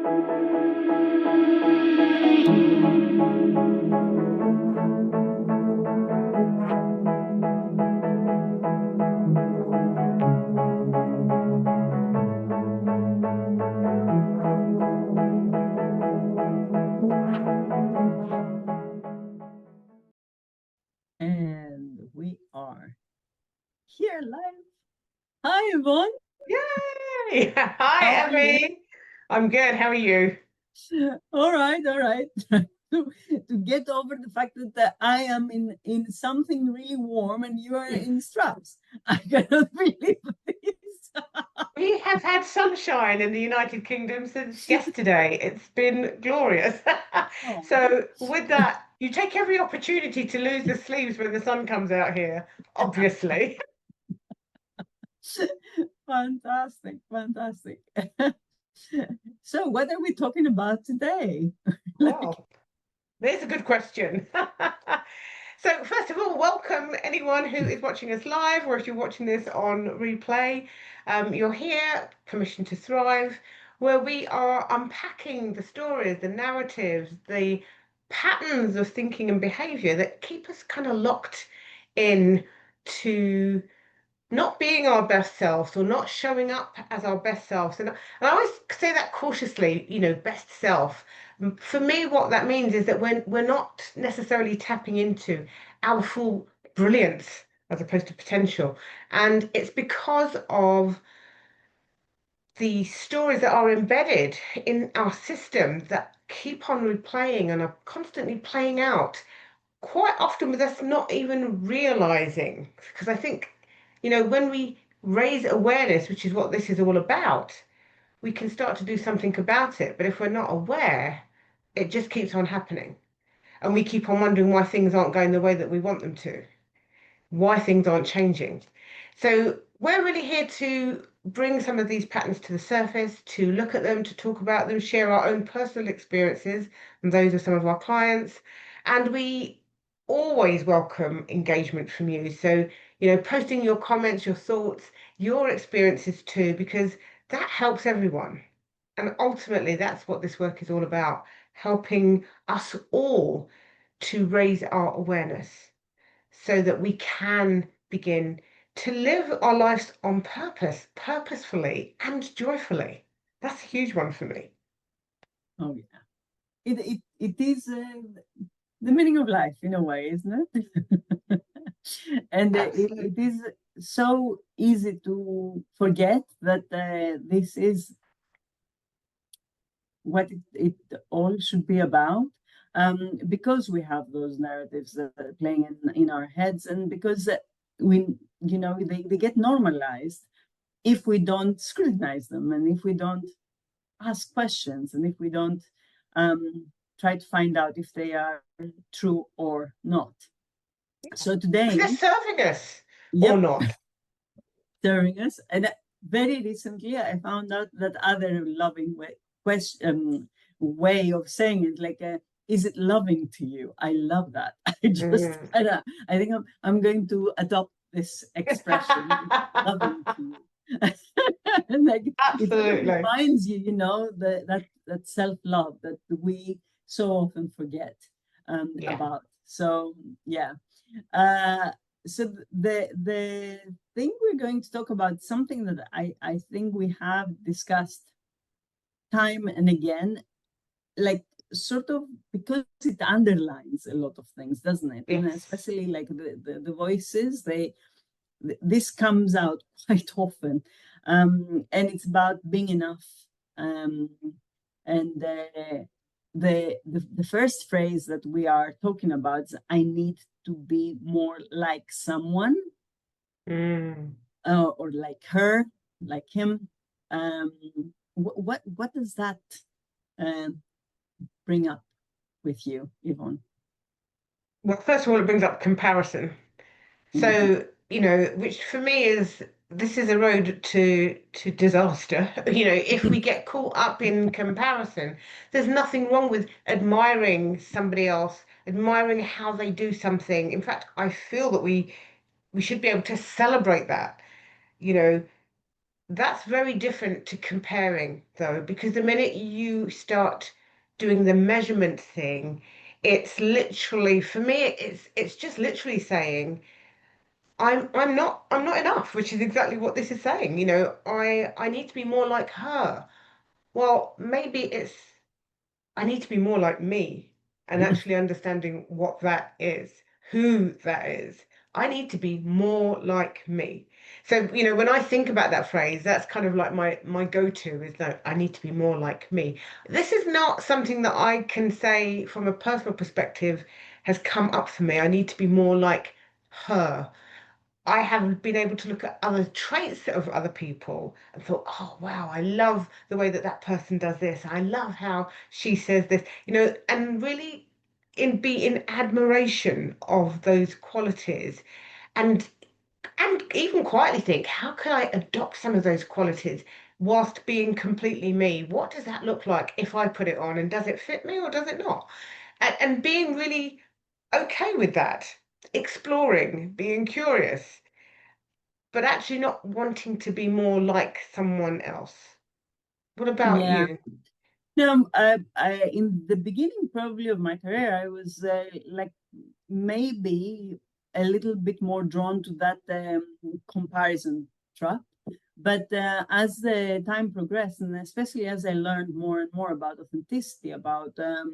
And we are here live. Hi, Yvonne. Yay! Hi, How are you? Emmy. I'm good. How are you? All right, all right. To get over the fact that I am in something really warm and you are in straps. I cannot believe this. We have had sunshine in the United Kingdom since yesterday. It's been glorious. Oh, So, with that, you take every opportunity to lose the sleeves when the sun comes out here, obviously. fantastic, fantastic. So, what are we talking about today? Like, Well, there's a good question. So, first of all, welcome anyone who is watching us live, or if you're watching this on replay. You're here, Permission to Thrive, where we are unpacking the stories, the narratives, the patterns of thinking and behavior that keep us kind of locked in to not being our best selves or not showing up as our best selves. And I always say that cautiously, best self. For me, what that means is that we're not necessarily tapping into our full brilliance as opposed to potential. And it's because of the stories that are embedded in our system that keep on replaying and are constantly playing out quite often with us not even realizing. Because I think, when we raise awareness, which is what this is all about, we can start to do something about it. But if we're not aware, it just keeps on happening. And we keep on wondering why things aren't going the way that we want them to, why things aren't changing. So we're really here to bring some of these patterns to the surface, to look at them, to talk about them, share our own personal experiences and those of some of our clients. And we always welcome engagement from you. So, posting your comments, your thoughts, your experiences too, because that helps everyone. And ultimately, that's what this work is all about, helping us all to raise our awareness so that we can begin to live our lives on purpose, purposefully and joyfully. That's a huge one for me. oh yeah, it is the meaning of life in a way, isn't it? And it Absolutely. is so easy to forget that this is what it all should be about, because we have those narratives that are playing in our heads, and because we, they get normalized if we don't scrutinize them, and if we don't ask questions, and if we don't um, try to find out if they are true or not. So If they're today, serving us or yep, not. serving us. And very recently, I found out that other loving way of saying it, like, is it loving to you? I love that. Mm. I think I'm going to adopt this expression, loving to you. And like it sort of Absolutely. reminds you, that self-love that we so often forget Yeah. about. So yeah. Uh, so the thing we're going to talk about, something that I think we have discussed time and again, like sort of because it underlines a lot of things, doesn't it? And Yes. especially like the voices, this comes out quite often, and it's about being enough. Um, and the first phrase that we are talking about is, I need to be more like someone, Mm. or like her, like him. Um, what does that um, bring up with you, Yvonne? Well, first of all, it brings up comparison. Mhm. So, which for me is this is a road to disaster. If we get caught up in comparison, there's nothing wrong with admiring somebody else, admiring how they do something. In fact, I feel that we should be able to celebrate that. You know, That's very different to comparing, though, because the minute you start doing the measurement thing, it's literally, for me, it's just literally saying, I'm not enough, which is exactly what this is saying. I need to be more like her. Well, maybe it's I need to be more like me, and actually understanding what that is, who that is. I need to be more like me. So, when I think about that phrase, that's kind of like my go-to is that I need to be more like me. This is not something that I can say from a personal perspective has come up for me. I need to be more like her. I have been able to look at other traits of other people and thought, oh, wow, I love the way that that person does this. I love how she says this, and really be in admiration of those qualities and and even quietly think, how can I adopt some of those qualities whilst being completely me? What does that look like if I put it on, and does it fit me or does it not? And being really okay with that, exploring, being curious, but actually not wanting to be more like someone else. What about Yeah. you? No, in the beginning probably of my career, I was like maybe a little bit more drawn to that comparison trap. But as the time progressed, and especially as I learned more and more about authenticity, about as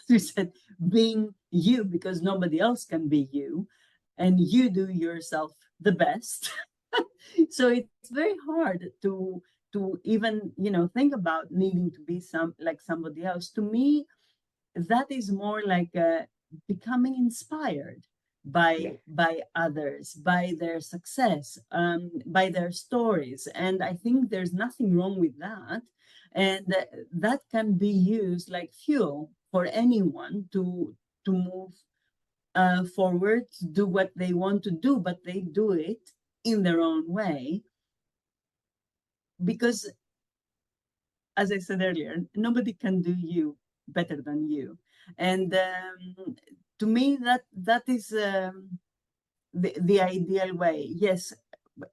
you said, being you because nobody else can be you, and you do yourself the best. So it's very hard to even think about needing to be like somebody else. To me, that is more like becoming inspired Yeah, by others, by their success, by their stories, and I think there's nothing wrong with that, and that can be used like fuel for anyone to move forward, to do what they want to do, but they do it in their own way, because as I said earlier, nobody can do you better than you. And to me, that is the ideal way. Yes,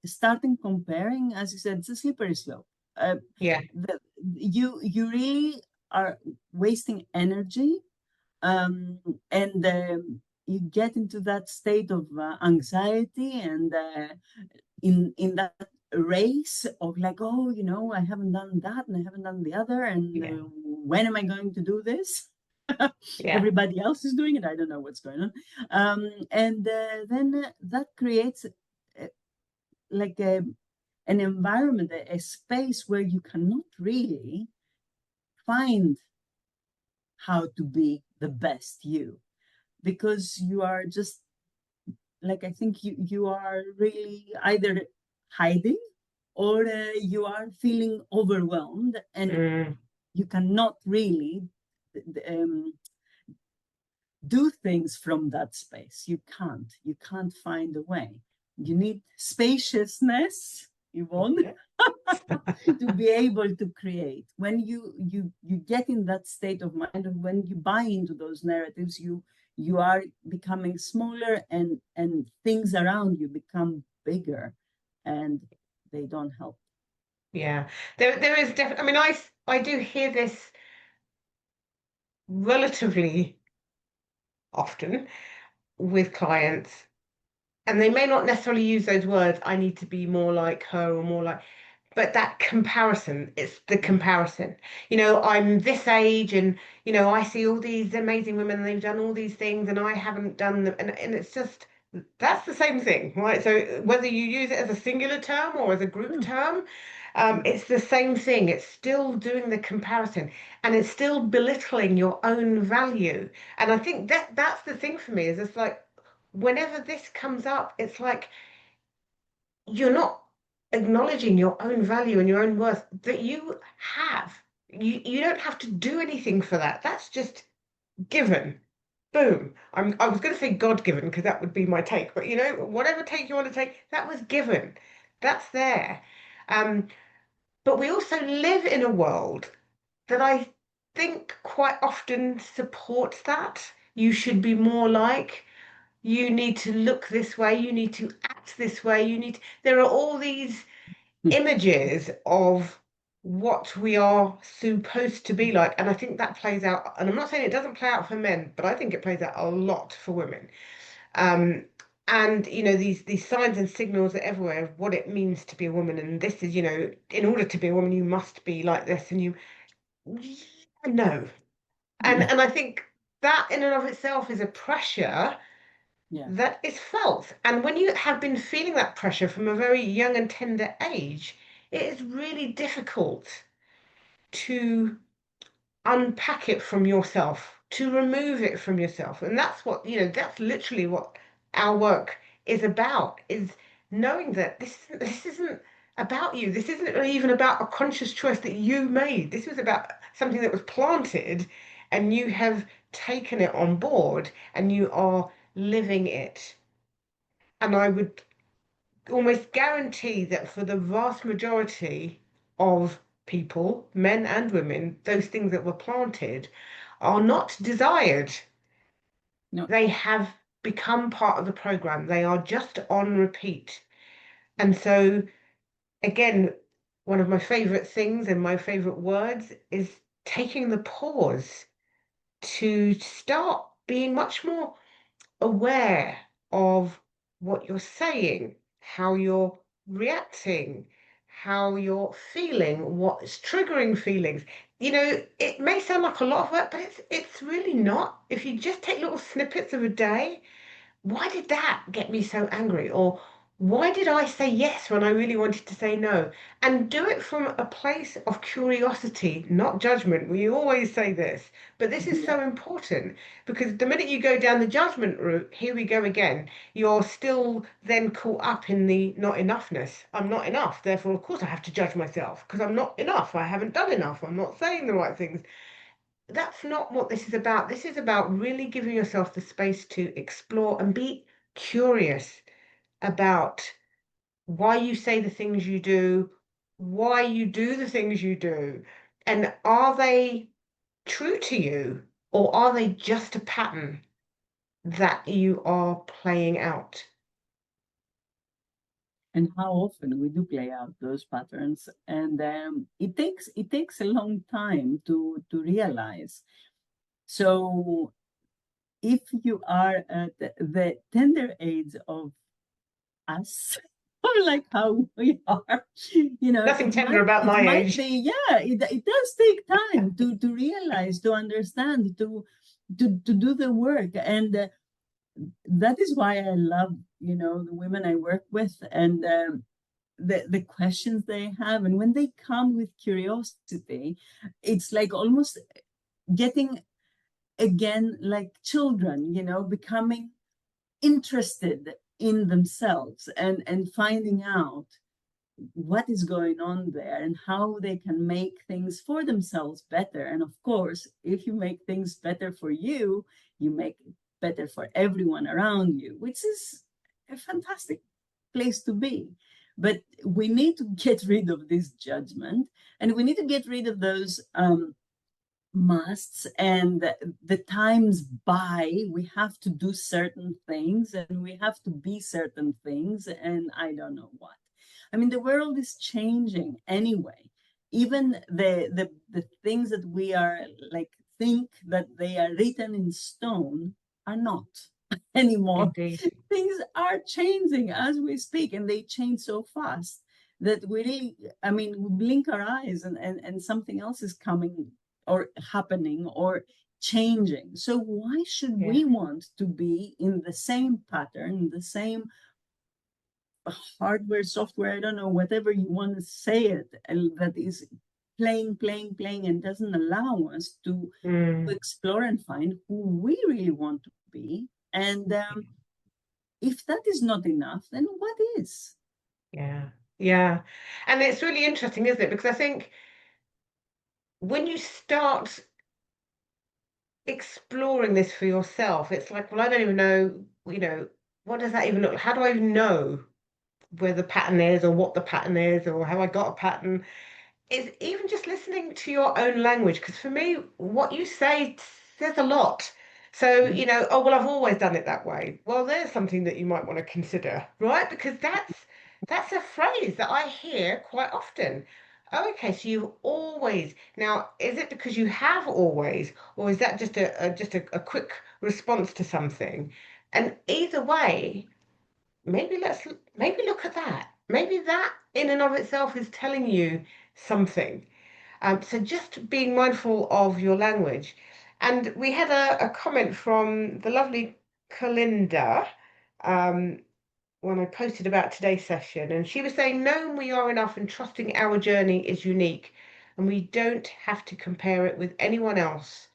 starting comparing, as you said, it's a slippery slope. Uh, yeah, you really are wasting energy, and you get into that state of anxiety and in that race of like, oh, I haven't done that and I haven't done the other, and yeah, when am I going to do this? yeah, Everybody else is doing it. I don't know what's going on. And then that creates uh, like an environment, a space where you cannot really find how to be the best you, because you are just like, I think you are really either hiding or you are feeling overwhelmed, and mm, you cannot really um, do things from that space. You can't find a way. You need spaciousness, Yvonne, yeah, to be able to create. When you get in that state of mind, and when you buy into those narratives, you are becoming smaller, and things around you become bigger, and they don't help. yeah. There is definitely. I mean, I do hear this relatively often with clients, and they may not necessarily use those words. I need to be more like her or more like. But that comparison, it's the Yeah. comparison. I'm this age and, I see all these amazing women and they've done all these things and I haven't done them. And it's just, that's the same thing, right? So whether you use it as a singular term or as a group Mm, term, mm. it's the same thing. It's still doing the comparison and it's still belittling your own value. And I think that's the thing for me is it's like, whenever this comes up, it's like, you're not acknowledging your own value and your own worth that you have. You don't have to do anything for that. That's just given. Boom. I was going to say God given because that would be my take, but whatever take you want to take, that was given. That's there. Um, but we also live in a world that I think quite often supports that. You should be more like, you need to look this way, you need to act this way, there are all these images of what we are supposed to be like. And I think that plays out, and I'm not saying it doesn't play out for men, but I think it plays out a lot for women. Um, and these signs and signals are everywhere of what it means to be a woman. And this is, in order to be a woman, you must be like this. And you no. And I think that in and of itself is a pressure Yeah. that is felt. And when you have been feeling that pressure from a very young and tender age, it is really difficult to unpack it from yourself, to remove it from yourself. And that's that's literally what our work is about, is knowing that this isn't about you. This isn't even about a conscious choice that you made. This was about something that was planted and you have taken it on board and you are living it. And I would almost guarantee that for the vast majority of people, men and women, those things that were planted are not desired. No. They have become part of the program. They are just on repeat. And so, again, one of my favorite things and my favorite words is taking the pause to start being much more aware of what you're saying, how you're reacting, how you're feeling, what's triggering feelings. It may sound like a lot of work, but it's really not. If you just take little snippets of a day, why did that get me so angry? Or why did I say yes when I really wanted to say no? And do it from a place of curiosity, not judgment. We always say this, but this is Yeah. so important because the minute you go down the judgment route, here we go again, you're still then caught up in the not enoughness. I'm not enough, therefore, of course, I have to judge myself because I'm not enough. I haven't done enough. I'm not saying the right things. That's not what this is about. This is about really giving yourself the space to explore and be curious about why you say the things you do, why you do the things you do, and are they true to you or are they just a pattern that you are playing out? And how often we do play out those patterns, and it takes a long time to realize. So if you are at the tender age of us, or like how we are, Nothing it tender might about it my might age. be, yeah, it does take time to realize, to understand, to do the work. And that is why I love, the women I work with, and the questions they have. And when they come with curiosity, it's like almost getting again like children, becoming interested in themselves, and finding out what is going on there and how they can make things for themselves better. And of course, if you make things better for you, you make it better for everyone around you, which is a fantastic place to be. But we need to get rid of this judgment, and we need to get rid of those musts, and the times by we have to do certain things and we have to be certain things, and I don't know what. I mean, the world is changing anyway. Even the things that we are like think that they are written in stone are not anymore. Indeed. Things are changing as we speak, and they change so fast that we really, I mean, we blink our eyes, and something else is coming or happening or changing. So why should Yeah. we want to be in the same pattern, the same hardware, software, I don't know, whatever you want to say it, that is playing, and doesn't allow us to Mm, explore and find who we really want to be. And if that is not enough, then what is? yeah. Yeah. And it's really interesting, isn't it? Because I think when you start exploring this for yourself, it's like, well, I don't even know, what does that even look like? How do I even know where the pattern is or what the pattern is or have I got a pattern? Is even just listening to your own language. Because for me, what you say says a lot. So, oh, well, I've always done it that way. Well, there's something that you might want to consider, right? Because that's That's a phrase that I hear quite often. Oh, okay, so you've always. Now, is it because you have always, or is that just a quick response to something? And either way, maybe look at that. Maybe that in and of itself is telling you something. So just being mindful of your language. And we had a comment from the lovely Kalinda. Um, when I posted about today's session, and she was saying, knowing we are enough and trusting our journey is unique, and we don't have to compare it with anyone else's,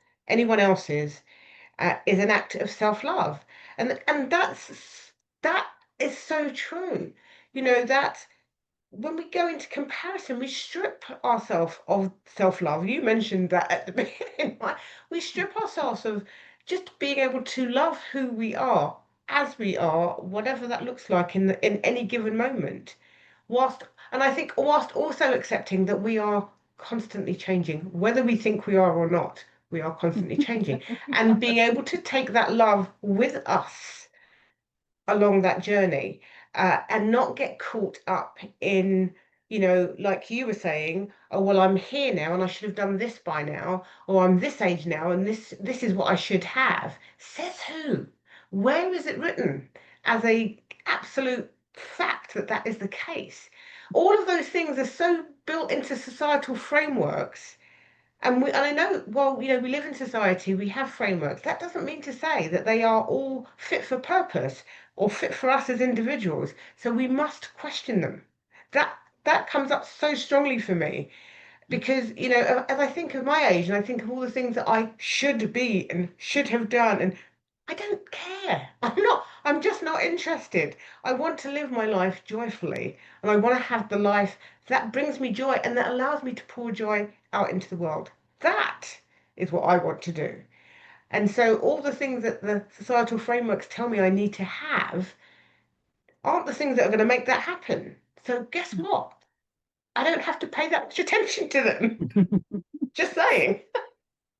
is an act of self-love, and that is so true. You know that when we go into comparison, we strip ourselves of self-love. You mentioned that at the beginning, right? We strip ourselves of just being able to love who we are as we are, whatever that looks like in any given moment. Whilst, and I think whilst also accepting that we are constantly changing, whether we think we are or not, we are constantly changing, and being able to take that love with us along that journey, and not get caught up in, like you were saying, oh, well, I'm here now and I should have done this by now, or I'm this age now and this is what I should have. Says who? Where is it written as a absolute fact that that is the case? All of those things are so built into societal frameworks, and I know, well, we live in society, we have frameworks. That doesn't mean to say that they are all fit for purpose or fit for us as individuals. So we must question them. That that comes up so strongly for me because, as I think of my age and I think of all the things that I should be and should have done, and I don't care. I'm just not interested. I want to live my life joyfully, and I want to have the life that brings me joy and that allows me to pour joy out into the world. That is what I want to do. And so all the things that the societal frameworks tell me I need to have aren't the things that are going to make that happen. So guess what? I don't have to pay that much attention to them. Just saying.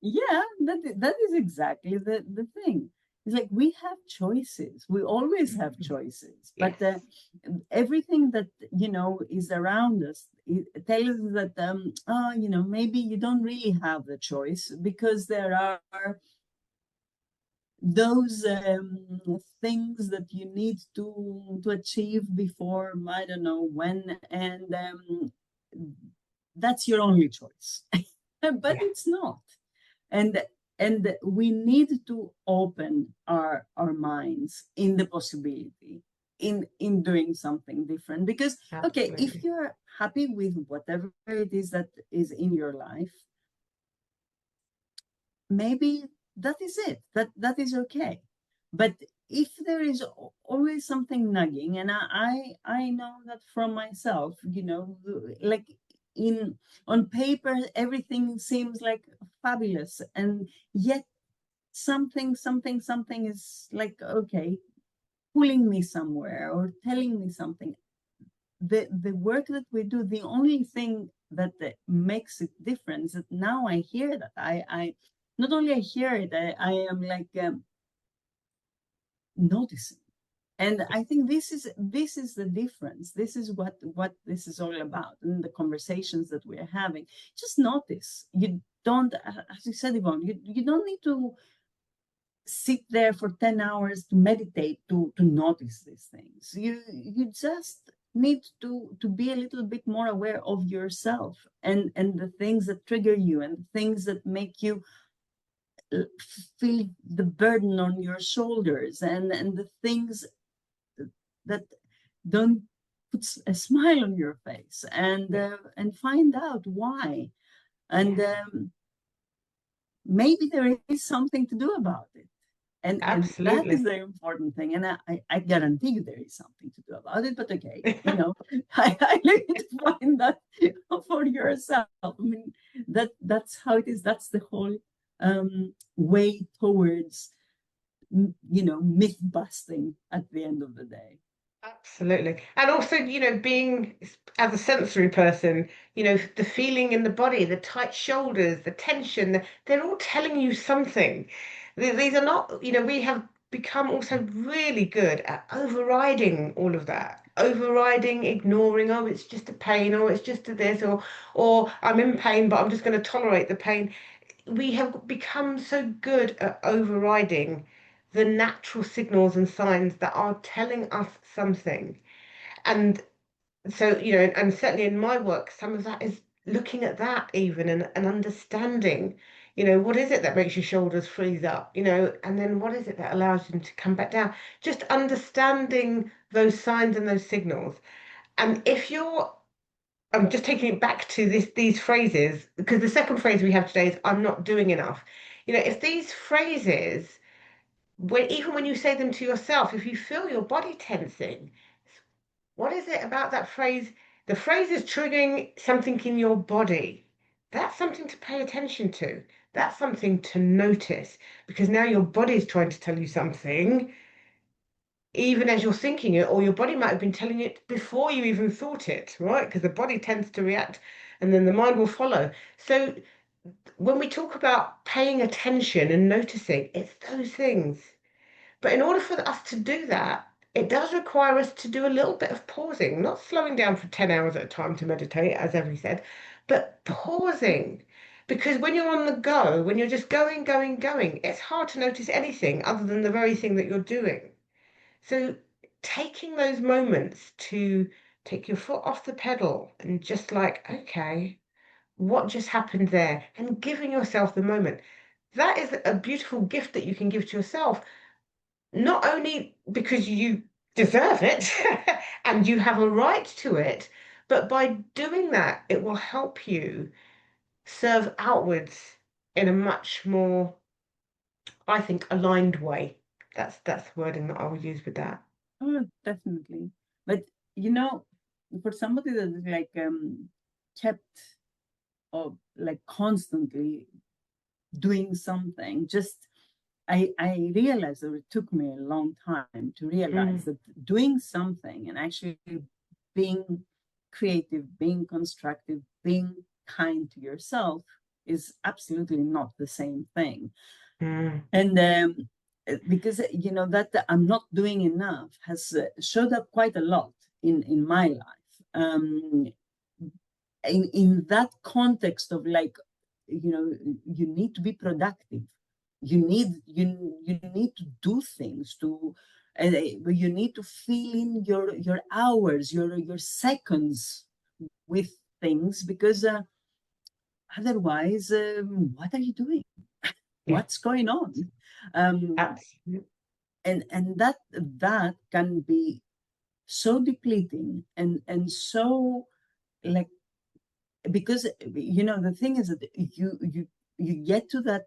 Yeah, that is exactly the thing. It's like we have choices. We always have choices, but Yes. everything that is around us tells us that oh, maybe you don't really have the choice because there are those things that you need to achieve before I don't know when, and that's your only choice. But Yeah. it's not. And we need to open our minds in the possibility in doing something different, because okay, if Absolutely. you're happy with whatever it is that is in your life, maybe that is it, that is okay. But if there is always something nagging, and I know that from myself, like in on paper everything seems like fabulous, and yet something is like, okay, pulling me somewhere or telling me something. The work that we do, the only thing that makes it different is that now I hear that I not only I hear it, I am like noticing. And I think this is the difference. This is what this is all about, and the conversations that we're having. Just notice. You don't, as you said, Yvonne, you don't need to sit there for 10 hours to meditate to notice these things. You just need to be a little bit more aware of yourself, and the things that trigger you, and the things that make you feel the burden on your shoulders, and the things that don't put a smile on your face, Yeah. and find out why, and Yes. maybe there is something to do about it. And that is Absolutely. the important thing. And I guarantee you there is something to do about it. But okay, I leave you to find that for yourself. I mean, that's how it is. That's the whole way towards myth busting at the end of the day. Absolutely. And also, being as a sensory person, the feeling in the body, the tight shoulders, the tension, they're all telling you something. These are not, we have become also really good at overriding all of that. overriding, ignoring, oh, it's just a pain, or it's just a this, or I'm in pain, but I'm just going to tolerate the pain. We have become so good at overriding the natural signals and signs that are telling us something. And so, and certainly in my work, some of that is looking at that even and understanding, what is it that makes your shoulders freeze up, and then what is it that allows them to come back down? Just understanding those signs and those signals. And if you're, I'm just taking it back to these phrases, because the second phrase we have today is I'm not doing enough. If these phrases, even when you say them to yourself, if you feel your body tensing, what is it about that phrase? The phrase is triggering something in your body. That's something to pay attention to. That's something to notice, because now your body is trying to tell you something, even as you're thinking it, or your body might have been telling it before you even thought it, right? Because the body tends to react and then the mind will follow. So when we talk about paying attention and noticing, it's those things. But in order for us to do that, it does require us to do a little bit of pausing, not slowing down for 10 hours at a time to meditate, as Evie said, but pausing. Because when you're on the go, when you're just going, going, going, it's hard to notice anything other than the very thing that you're doing. So taking those moments to take your foot off the pedal and just like, okay, what just happened there? And giving yourself the moment. That is a beautiful gift that you can give to yourself, not only because you deserve it and you have a right to it, but by doing that, it will help you serve outwards in a much more, I think, aligned way. That's the wording that I will use with that. Oh, definitely. But you know, for somebody that is like kept or like constantly doing something, just I realized that it took me a long time to realize Mm, that doing something and actually being creative, being constructive, being kind to yourself is absolutely not the same thing. mm, And because you know that I'm not doing enough has showed up quite a lot in my life. In that context of like, you need to be productive. You need to do things to, and you need to fill in your hours, your seconds with things because otherwise, what are you doing? yeah, What's going on? Um, absolutely. and that can be so depleting and so like, because the thing is that you get to that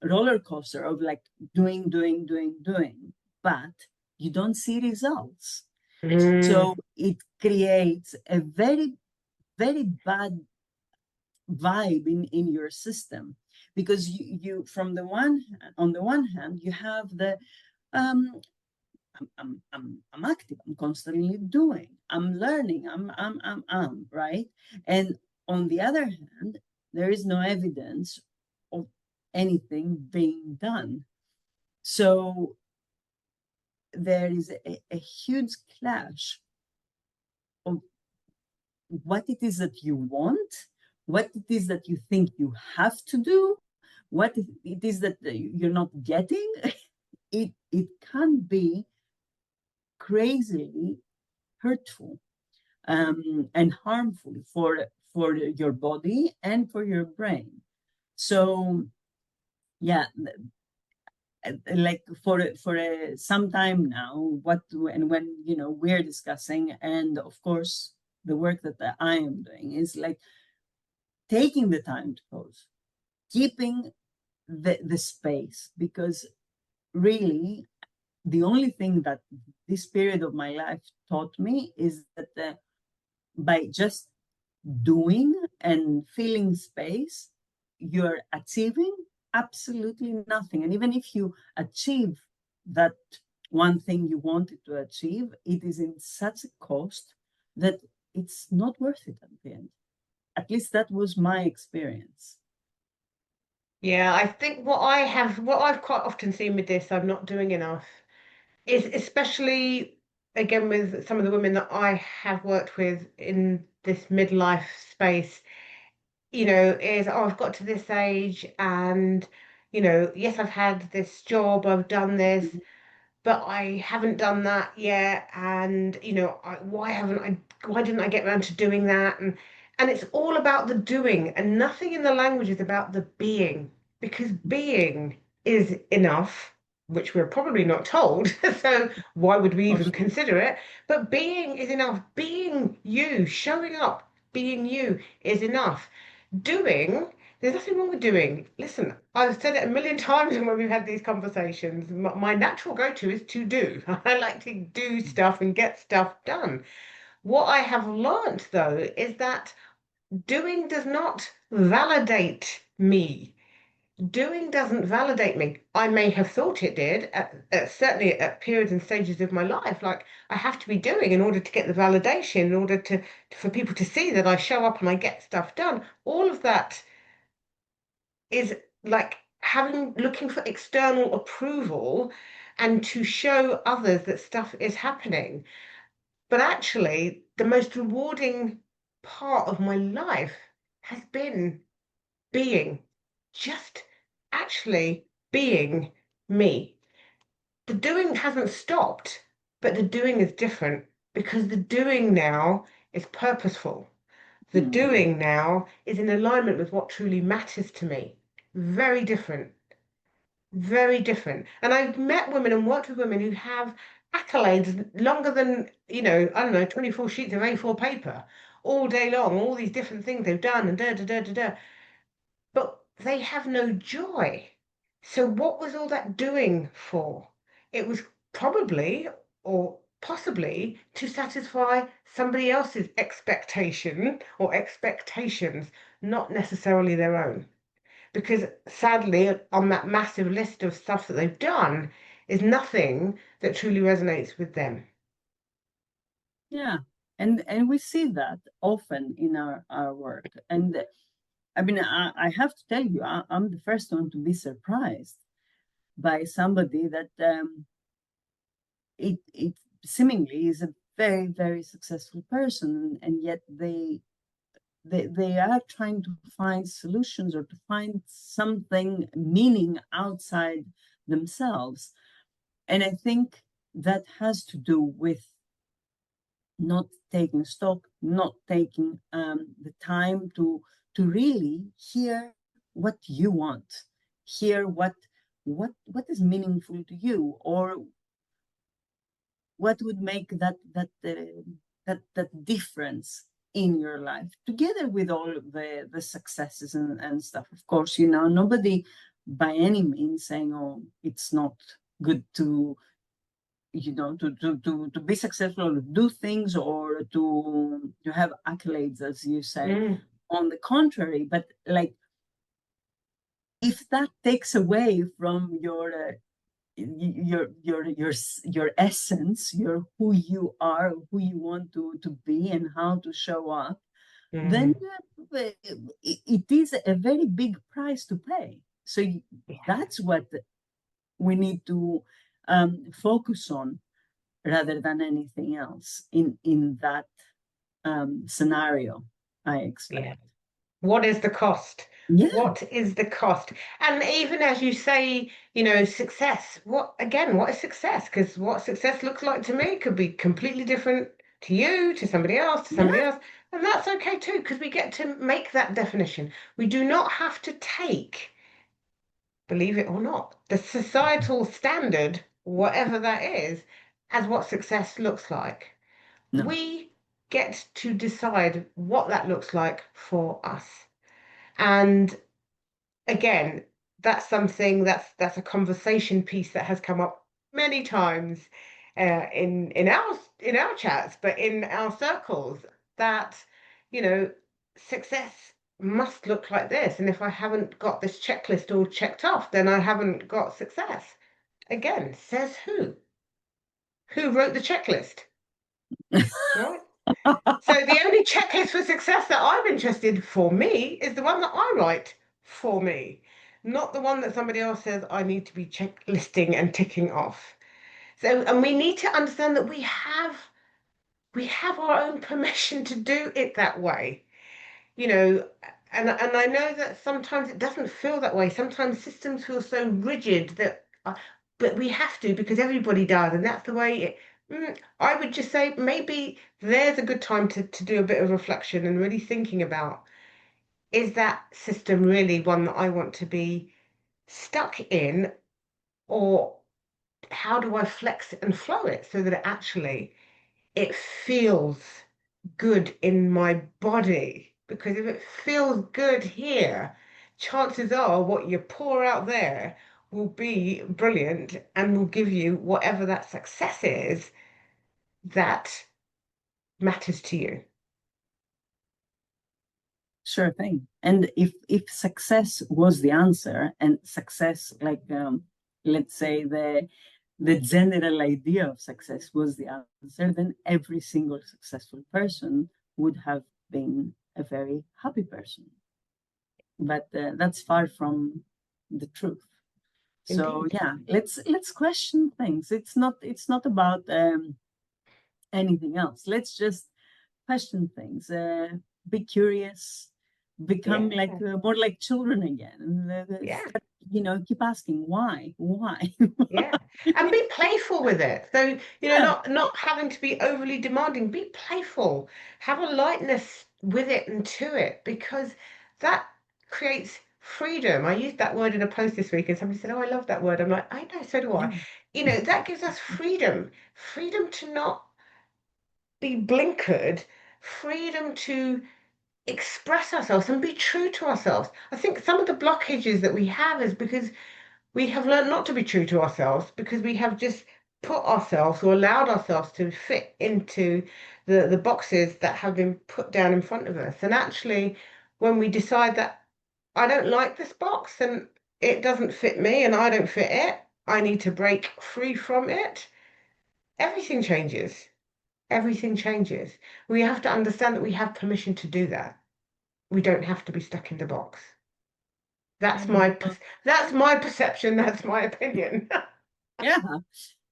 roller coaster of like doing, but you don't see results. Mm, So it creates a very, very bad vibe in your system, because you from the one on the one hand you have the um I'm active, I'm constantly doing, I'm learning, I'm right. And on the other hand, there is no evidence of anything being done. So there is a huge clash of what it is that you want, what it is that you think you have to do, what it is that you're not getting. It can be crazily hurtful and harmful for your body and for your brain. So yeah, like for some time now, what and when we're discussing, and of course the work that I am doing is like taking the time to pause, keeping the space, because really the only thing that this period of my life taught me is that by just doing and filling space, you're achieving absolutely nothing. And even if you achieve that one thing you wanted to achieve, it is in such a cost that it's not worth it at the end. At least that was my experience. yeah, I think what I've quite often seen with this, I'm not doing enough, is especially again, with some of the women that I have worked with in this midlife space, is, oh, I've got to this age and, yes, I've had this job, I've done this, Mhm. but I haven't done that yet. And, why didn't I get around to doing that? And it's all about the doing, and nothing in the language is about the being, because being is enough, which we're probably not told. So why would we even Course not. consider it? But being is enough. Being you, showing up, being you is enough. Doing, there's nothing wrong with doing. Listen, I've said it a million times when we've had these conversations. My natural go-to is to do. I like to do stuff and get stuff done. What I have learned, though, is that doing does not validate me. Doing doesn't validate me. I may have thought it did, certainly at periods and stages of my life. Like, I have to be doing in order to get the validation, in order for people to see that I show up and I get stuff done. All of that is like looking for external approval and to show others that stuff is happening. But actually, the most rewarding part of my life has been being, just actually being me. The doing hasn't stopped, but the doing is different, because the doing now is purposeful. The Mm. doing now is in alignment with what truly matters to me. Very different, very different. And I've met women and worked with women who have accolades longer than, I don't know, 24 sheets of A4 paper all day long, all these different things they've done and da da da da da. But they have no joy. So what was all that doing for? It was probably or possibly to satisfy somebody else's expectation or expectations, not necessarily their own. Because sadly, on that massive list of stuff that they've done is nothing that truly resonates with them. Yeah. And we see that often in our work. And I mean, I have to tell you, I'm the first one to be surprised by somebody that it seemingly is a very, very successful person, and yet they are trying to find solutions or to find something meaning outside themselves. And I think that has to do with not taking stock, not taking the time to really hear what you want, hear what is meaningful to you, or what would make that difference in your life, together with all the successes and stuff. Of course, nobody by any means saying, oh, it's not good to to be successful, or do things, or to have accolades, as you say. Mm, On the contrary, but like, if that takes away from your essence, your who you are, who you want to be, and how to show up, then mm, it is a very big price to pay. So yeah, that's what we need to focus on, rather than anything else in that scenario, I expect. yeah. What is the cost? Yeah, What is the cost? And even as you say, success, what is success? Because what success looks like to me could be completely different to you, to somebody else, to somebody yeah, else. And that's okay too, because we get to make that definition. We do not have to take, believe it or not, the societal standard, whatever that is, as what success looks like. no, We get to decide what that looks like for us. And again, that's something that's a conversation piece that has come up many times in our chats, but in our circles, that you know success must look like this, and if I haven't got this checklist all checked off, then I haven't got success. Again, says who? Who wrote the checklist, right? So the only checklist for success that I'm interested for me is the one that I write for me, not the one that somebody else says I need to be checklisting and ticking off. So, and we need to understand that we have our own permission to do it that way, you know. And I know that sometimes it doesn't feel that way. Sometimes systems feel so rigid that, but we have to because everybody does, and that's the way it. I would just say maybe there's a good time to do a bit of reflection and really thinking about, is that system really one that I want to be stuck in, or how do I flex it and flow it so that it feels good in my body? Because if it feels good here, chances are what you pour out there will be brilliant and will give you whatever that success is that matters to you. Sure thing. And if success was the answer, and success, like let's say the general idea of success was the answer, then every single successful person would have been a very happy person. But that's far from the truth. So Indeed. yeah, let's question things. It's not about anything else. Let's just question things. Be curious. Become like Yeah. more like children again. And Yeah. keep asking why, Yeah. And be playful with it. So, yeah, not having to be overly demanding. Be playful. Have a lightness with it and to it, because that creates freedom. I used that word in a post this week and somebody said, "Oh, I love that word." I'm like, "I know, so do I." yeah, That gives us freedom. Freedom to not be blinkered, freedom to express ourselves and be true to ourselves. I think some of the blockages that we have is because we have learned not to be true to ourselves, because we have just put ourselves or allowed ourselves to fit into the boxes that have been put down in front of us. And actually, when we decide that I don't like this box and it doesn't fit me and I don't fit it, I need to break free from it, everything changes. Everything changes. We have to understand that we have permission to do that. We don't have to be stuck in the box. That's and my that's my perception. That's my opinion. yeah.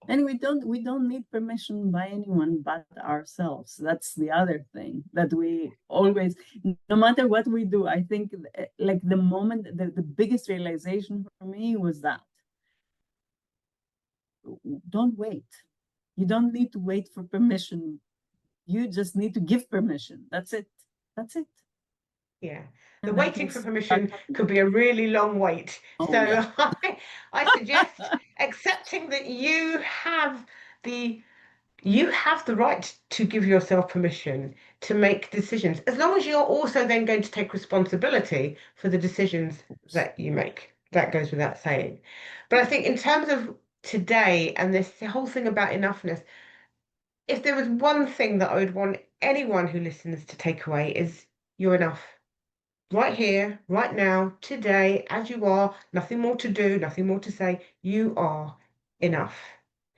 And we don't need permission by anyone but ourselves. That's the other thing that we always, no matter what we do, I think like the moment, the biggest realization for me was that don't wait. You don't need to wait for permission. You just need to give permission. That's it. That's it. Yeah, the And then waiting for things start permission happening. could be a really long wait. Oh yeah. So I suggest accepting that the you have the right to give yourself permission to make decisions, as long as you're also then going to take responsibility for the decisions that you make. That goes without saying. But I think in terms of today and this whole thing about enoughness, if there was one thing that I would want anyone who listens to take away is you're enough. Right here, right now, today, as you are, nothing more to do, nothing more to say. You are enough.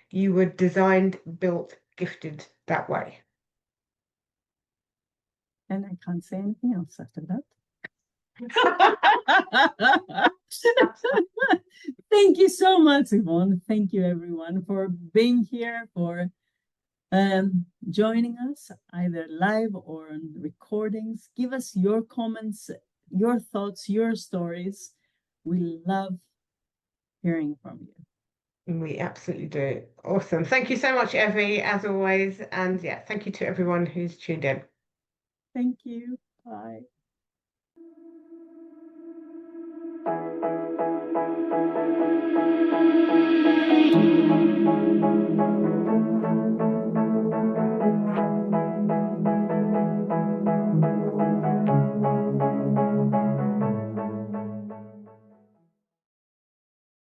You were designed, built, gifted that way. And I can't say anything else after that. Thank you so much, Yvonne. Thank you, everyone, for being here, for joining us either live or on recordings. Give us your comments, your thoughts, your stories. We love hearing from you. We absolutely do. Awesome. Thank you so much, Evie, as always. And yeah, thank you to everyone who's tuned in. Thank you. Bye.